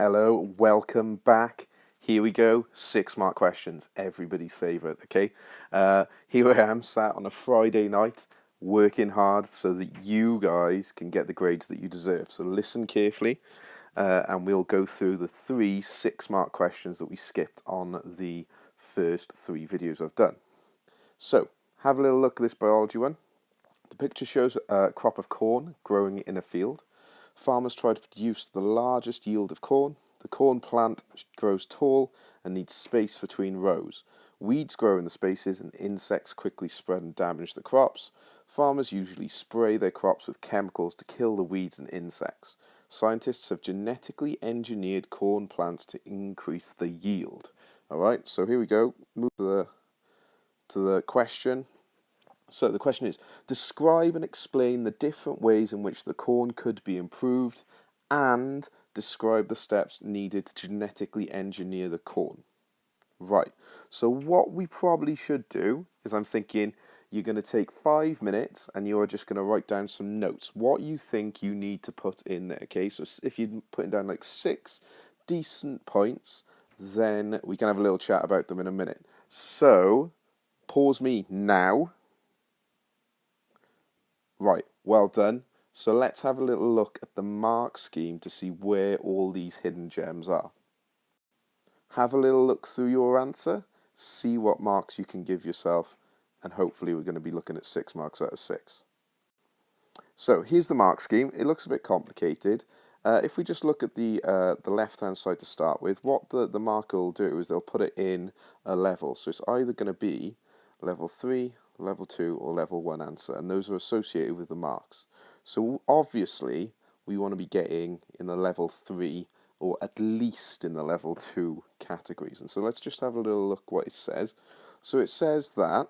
Hello, welcome back. Here we go, 6 mark questions, everybody's favourite, okay? Here I am, sat on a Friday night, working hard so that you guys can get the grades that you deserve. So listen carefully, and we'll go through the 3 6-mark questions that we skipped on the first 3 videos I've done. So, have a little look at this biology one. The picture shows a crop of corn growing in a field. Farmers try to produce the largest yield of corn. The corn plant grows tall and needs space between rows. Weeds grow in the spaces and insects quickly spread and damage the crops. Farmers usually spray their crops with chemicals to kill the weeds and insects. Scientists have genetically engineered corn plants to increase the yield. Alright, so here we go. Move to the question. So the question is, describe and explain the different ways in which the corn could be improved and describe the steps needed to genetically engineer the corn. Right, so what we probably should do is I'm thinking you're going to take 5 minutes and you're just going to write down some notes, what you think you need to put in there, okay? So if you're putting down like 6 decent points, then we can have a little chat about them in a minute. So, pause me now. Right, well done. So let's have a little look at the mark scheme to see where all these hidden gems are. Have a little look through your answer, see what marks you can give yourself, and hopefully we're going to be looking at 6 marks out of 6. So here's the mark scheme. It looks a bit complicated. If we just look at the left-hand side to start with, what the marker will do is they'll put it in a level. So it's either going to be level 3, level 2 or level 1 answer, and those are associated with the marks. So obviously we want to be getting in the level 3 or at least in the level 2 categories. And so let's just have a little look what it says. So it says that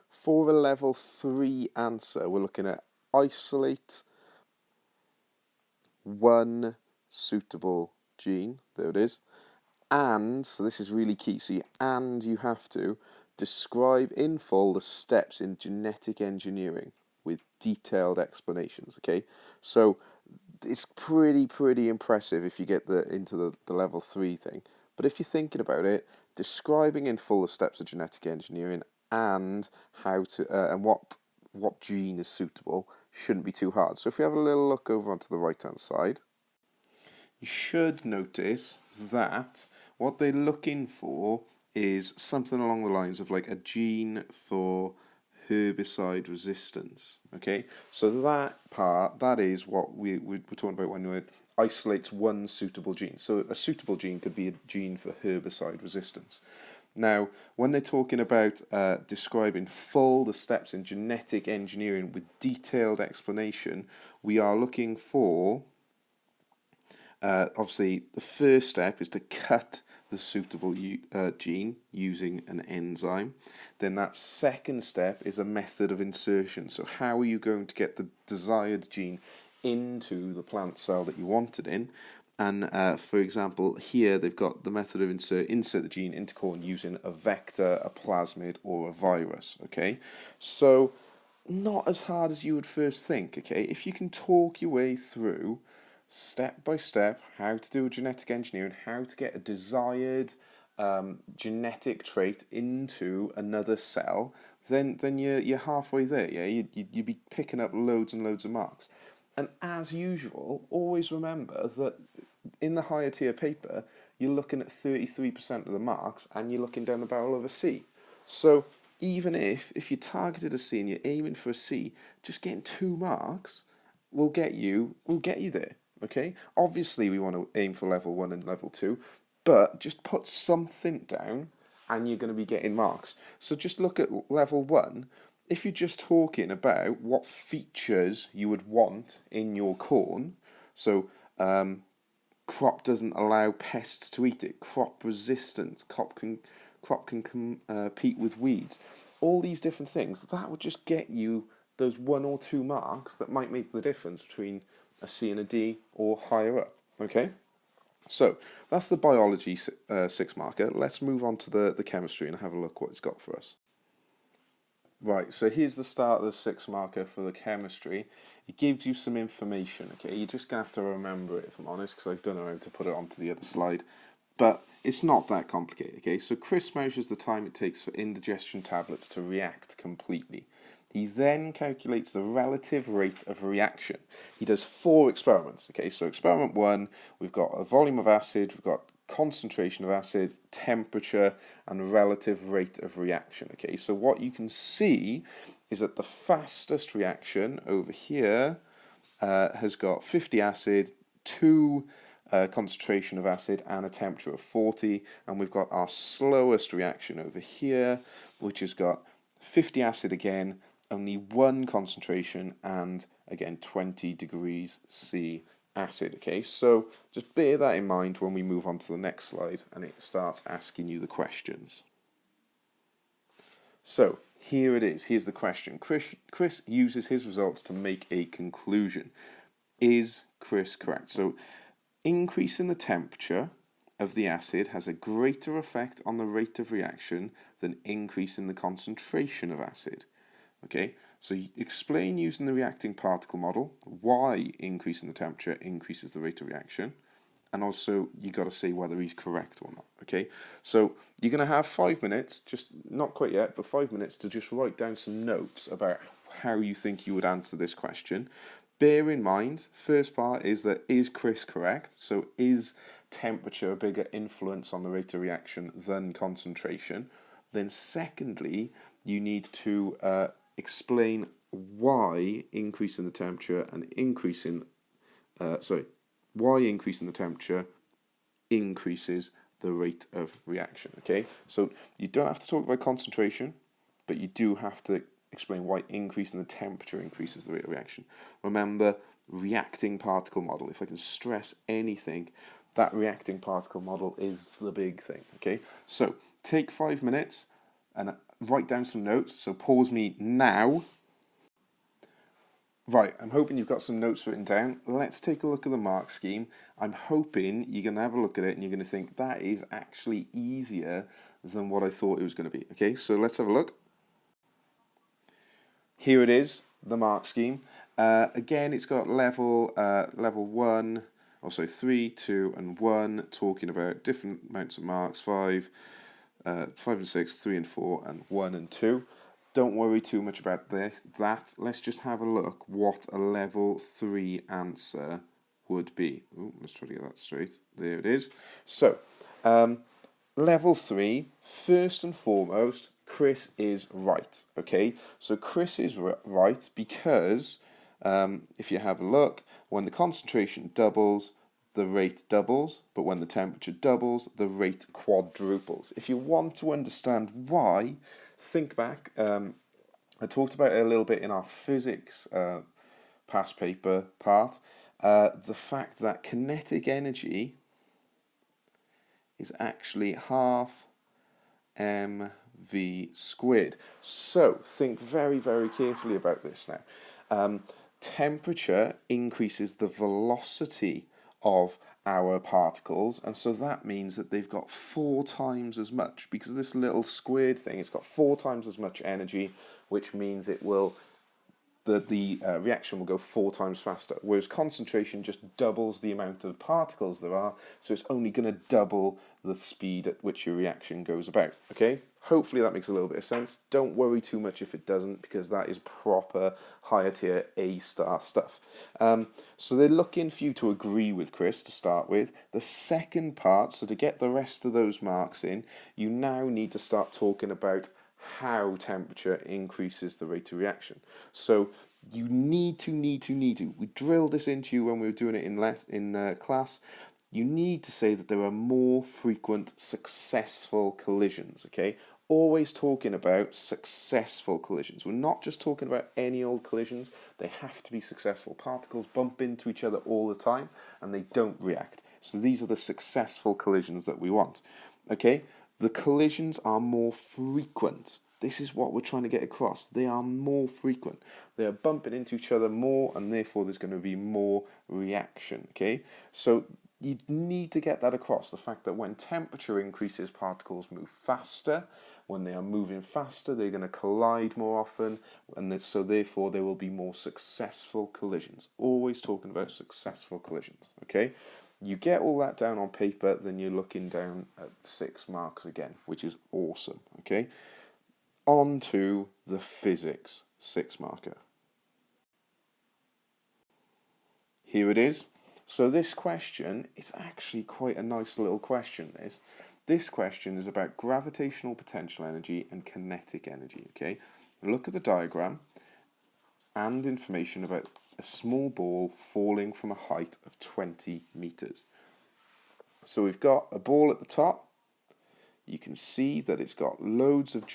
for a level 3 answer we're looking at isolate one suitable gene, there it is, and, so this is really key, so you have to describe in full the steps in genetic engineering with detailed explanations, okay? So it's pretty impressive if you get into the level 3 thing. But if you're thinking about it, describing in full the steps of genetic engineering and how to and what gene is suitable shouldn't be too hard. So if we have a little look over onto the right hand side, you should notice that what they're looking for is something along the lines of like a gene for herbicide resistance, okay? So that part, that is what we're talking about when we isolates one suitable gene. So a suitable gene could be a gene for herbicide resistance. Now, when they're talking about describing full the steps in genetic engineering with detailed explanation, we are looking for, obviously, the first step is to cut the suitable gene using an enzyme. Then that second step is a method of insertion. So how are you going to get the desired gene into the plant cell that you want it in? And for example, here they've got the method of insert the gene into corn using a vector, a plasmid, or a virus, okay? So not as hard as you would first think, okay? If you can talk your way through step by step how to do a genetic engineering, how to get a desired genetic trait into another cell, then you're halfway there, yeah? You'd be picking up loads and loads of marks. And as usual, always remember that in the higher tier paper, you're looking at 33% of the marks and you're looking down the barrel of a C. So even if you targeted a C and you're aiming for a C, just getting 2 marks will get you there, okay? Obviously we want to aim for level 1 and level 2, but just put something down and you're going to be getting marks. So just look at level 1. If you're just talking about what features you would want in your corn, so crop doesn't allow pests to eat it, crop resistance, crop can compete with weeds, all these different things, that would just get you those 1 or 2 marks that might make the difference between a C and a D or higher up, okay? So that's the biology 6 marker. Let's move on to the chemistry and have a look what it's got for us. Right, so here's the start of the 6 marker for the chemistry. It gives you some information, okay? You're just going to have to remember it, if I'm honest, because I don't know how to put it onto the other slide. But it's not that complicated, okay? So Chris measures the time it takes for indigestion tablets to react completely. He then calculates the relative rate of reaction. He does 4 experiments, okay? So experiment 1, we've got a volume of acid, we've got concentration of acid, temperature, and relative rate of reaction, okay? So what you can see is that the fastest reaction over here has got 50 acid, 2 concentration of acid, and a temperature of 40, and we've got our slowest reaction over here, which has got 50 acid again, only 1 concentration, and again 20 degrees C acid. Okay, so just bear that in mind when we move on to the next slide and it starts asking you the questions. So here it is. Here's the question. Chris uses his results to make a conclusion. Is Chris correct? So increasing the temperature of the acid has a greater effect on the rate of reaction than increasing the concentration of acid. Okay, so you explain using the reacting particle model why increasing the temperature increases the rate of reaction, and also you got to say whether he's correct or not. Okay, so you're going to have 5 minutes, just not quite yet, but 5 minutes to just write down some notes about how you think you would answer this question. Bear in mind, first part is that is Chris correct? So is temperature a bigger influence on the rate of reaction than concentration? Then secondly, you need to explain why increasing the temperature and why increasing the temperature increases the rate of reaction. Okay, so you don't have to talk about concentration, but you do have to explain why increasing the temperature increases the rate of reaction. Remember, reacting particle model. If I can stress anything, that reacting particle model is the big thing. Okay, so take 5 minutes and write down some notes. So pause me now. Right, I'm hoping you've got some notes written down. Let's take a look at the mark scheme. I'm hoping you're going to have a look at it and you're going to think that is actually easier than what I thought it was going to be. Okay, so let's have a look. Here it is, the mark scheme. Again, it's got level 1, also 3, 2, and 1, talking about different amounts of marks, 5 and 6, 3 and 4, and 1 and 2. Don't worry too much about that. Let's just have a look what a level 3 answer would be. Ooh, let's try to get that straight. There it is. So, level 3, first and foremost, Chris is right. Okay, so Chris is right because if you have a look, when the concentration doubles, the rate doubles, but when the temperature doubles, the rate quadruples. If you want to understand why, think back. I talked about it a little bit in our physics past paper part. The fact that kinetic energy is actually half mv squared. So think very, very carefully about this now. Temperature increases the velocity of our particles, and so that means that they've got 4 times as much, because of this little squared thing. It's got 4 times as much energy, which means it will the reaction will go 4 times faster, whereas concentration just doubles the amount of particles there are, so it's only going to double the speed at which your reaction goes about. Okay, hopefully that makes a little bit of sense. Don't worry too much if it doesn't, because that is proper higher tier A-star stuff. So they're looking for you to agree with Chris to start with. The second part, so to get the rest of those marks in, you now need to start talking about how temperature increases the rate of reaction. So you need to, we drilled this into you when we were doing it in class. You need to say that there are more frequent successful collisions, okay? Always talking about successful collisions. We're not just talking about any old collisions. They have to be successful. Particles bump into each other all the time and they don't react. So these are the successful collisions that we want, okay? The collisions are more frequent. This is what we're trying to get across. They are more frequent. They are bumping into each other more, and therefore there's going to be more reaction. Okay, so you need to get that across, the fact that when temperature increases, particles move faster. When they are moving faster, they're going to collide more often, and so therefore there will be more successful collisions. Always talking about successful collisions, okay? You get all that down on paper, then you're looking down at 6 marks again, which is awesome, okay? On to the physics 6 marker. Here it is. So this question is actually quite a nice little question, This question is about gravitational potential energy and kinetic energy, okay? Look at the diagram and information about a small ball falling from a height of 20 meters. So we've got a ball at the top. You can see that it's got loads of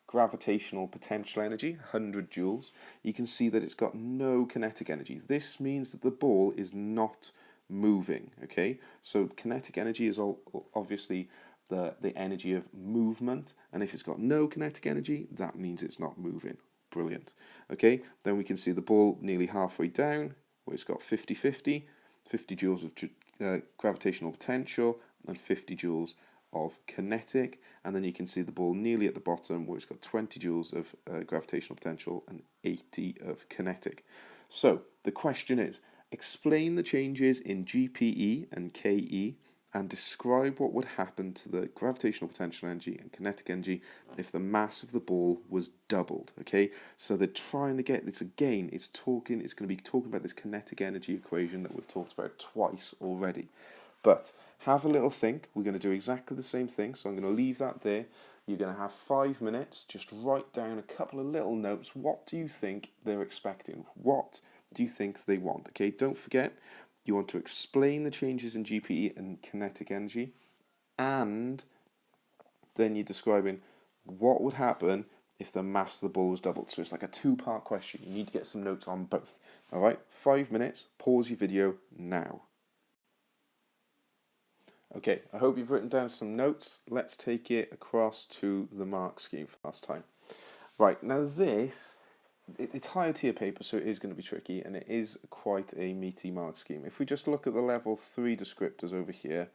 gravitational potential energy, 100 joules. You can see that it's got no kinetic energy. This means that the ball is not moving, okay? So kinetic energy is obviously the energy of movement, and if it's got no kinetic energy, that means it's not moving. Brilliant. Okay, then we can see the ball nearly halfway down, where it's got 50-50, 50 joules of gravitational potential and 50 joules of kinetic, and then you can see the ball nearly at the bottom where it's got 20 joules of gravitational potential and 80 of kinetic. So the question is, explain the changes in GPE and KE and describe what would happen to the gravitational potential energy and kinetic energy if the mass of the ball was doubled, okay? So they're trying to get this again, it's going to be talking about this kinetic energy equation that we've talked about twice already. But have a little think. We're going to do exactly the same thing, so I'm going to leave that there. You're going to have 5 minutes. Just write down a couple of little notes. What do you think they're expecting? What do you think they want? Okay, don't forget, you want to explain the changes in GPE and kinetic energy, and then you're describing what would happen if the mass of the ball was doubled. So it's like a 2-part question. You need to get some notes on both. All right, 5 minutes. Pause your video now. Okay, I hope you've written down some notes. Let's take it across to the mark scheme for last time. Right, now this, it's higher tier paper, so it is going to be tricky, and it is quite a meaty mark scheme. If we just look at the level 3 descriptors over here,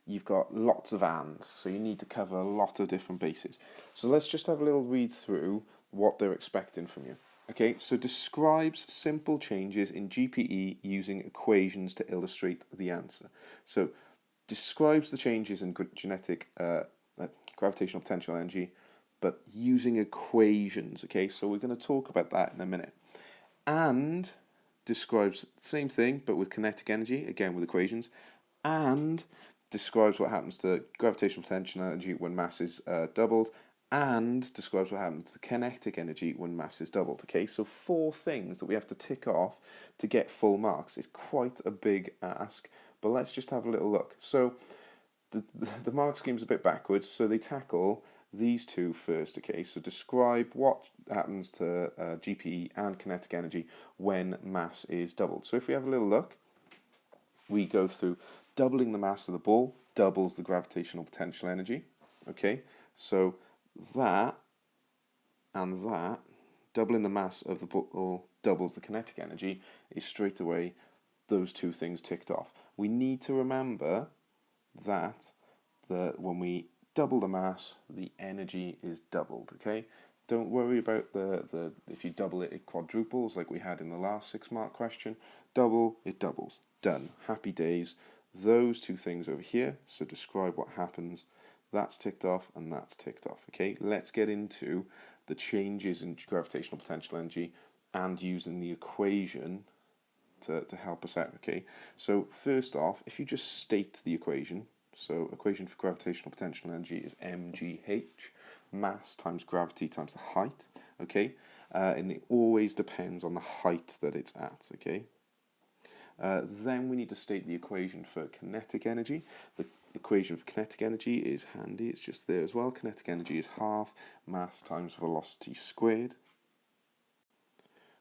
you've got lots of ands, so you need to cover a lot of different bases. So let's just have a little read through what they're expecting from you. Okay, so describes simple changes in GPE using equations to illustrate the answer. So describes the changes in gravitational potential energy, but using equations, okay? So we're going to talk about that in a minute. And describes the same thing, but with kinetic energy, again with equations, and describes what happens to gravitational potential energy when mass is doubled, and describes what happens to kinetic energy when mass is doubled, okay? So 4 things that we have to tick off to get full marks. It's quite a big ask, but let's just have a little look. So the mark scheme's a bit backwards, so they tackle these 2 first, okay? So describe what happens to GPE and kinetic energy when mass is doubled. So if we have a little look, we go through doubling the mass of the ball, doubles the gravitational potential energy, okay? So that and that, doubling the mass of the ball doubles the kinetic energy, is straight away those 2 things ticked off. We need to remember that when we double the mass, the energy is doubled, okay? Don't worry about if you double it, it quadruples like we had in the last 6 mark question. Double, it doubles. Done. Happy days. Those 2 things over here, so describe what happens. That's ticked off and that's ticked off, okay? Let's get into the changes in gravitational potential energy and using the equation to help us out, okay? So first off, if you just state the equation, so equation for gravitational potential energy is mgh, mass times gravity times the height, okay? And it always depends on the height that it's at, okay? Then we need to state the equation for kinetic energy. The equation for kinetic energy is handy, it's just there as well. Kinetic energy is half mass times velocity squared.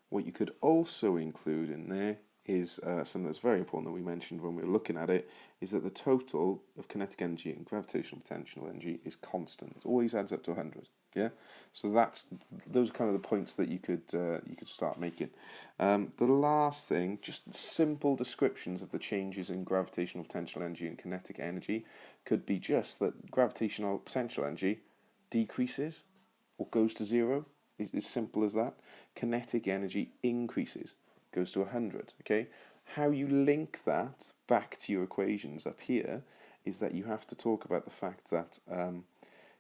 What you could also include in there is something that's very important that we mentioned when we were looking at it, is that the total of kinetic energy and gravitational potential energy is constant. It always adds up to 100. Yeah, so those are kind of the points that you could start making. The last thing, just simple descriptions of the changes in gravitational potential energy and kinetic energy, could be just that gravitational potential energy decreases or goes to zero. It's as simple as that. Kinetic energy increases, goes to 100. Okay, how you link that back to your equations up here is that you have to talk about the fact that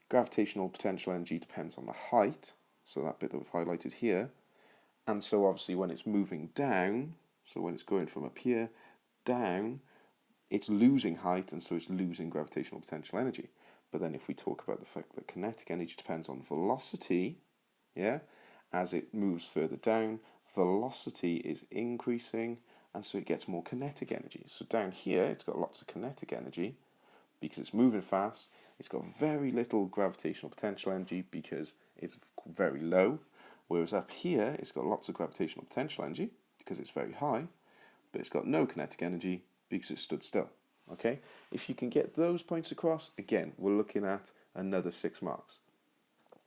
gravitational potential energy depends on the height, so that bit that we've highlighted here, and so obviously when it's moving down, so when it's going from up here down, it's losing height, and so it's losing gravitational potential energy. But then if we talk about the fact that kinetic energy depends on velocity, yeah, as it moves further down, velocity is increasing, and so it gets more kinetic energy. So down here, it's got lots of kinetic energy because it's moving fast. It's got very little gravitational potential energy because it's very low, whereas up here, it's got lots of gravitational potential energy because it's very high, but it's got no kinetic energy because it's stood still. Okay, if you can get those points across, again, we're looking at another 6 marks.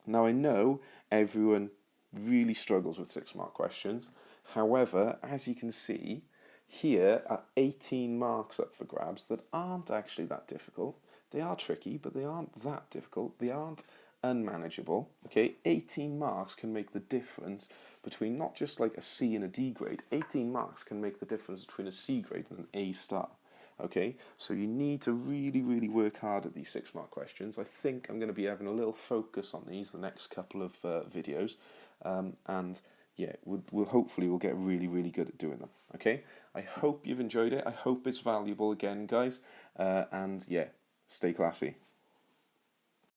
Now I know everyone really struggles with 6-mark questions. However, as you can see, here are 18 marks up for grabs that aren't actually that difficult. They are tricky, but they aren't that difficult. They aren't unmanageable. Okay, 18 marks can make the difference between not just like a C and a D grade. 18 marks can make the difference between a C grade and an A star. Okay, so you need to really, really work hard at these 6-mark questions. I think I'm going to be having a little focus on these the next couple of videos, and yeah, we'll hopefully we'll get really, really good at doing them. Okay, I hope you've enjoyed it. I hope it's valuable again, guys, and yeah, stay classy.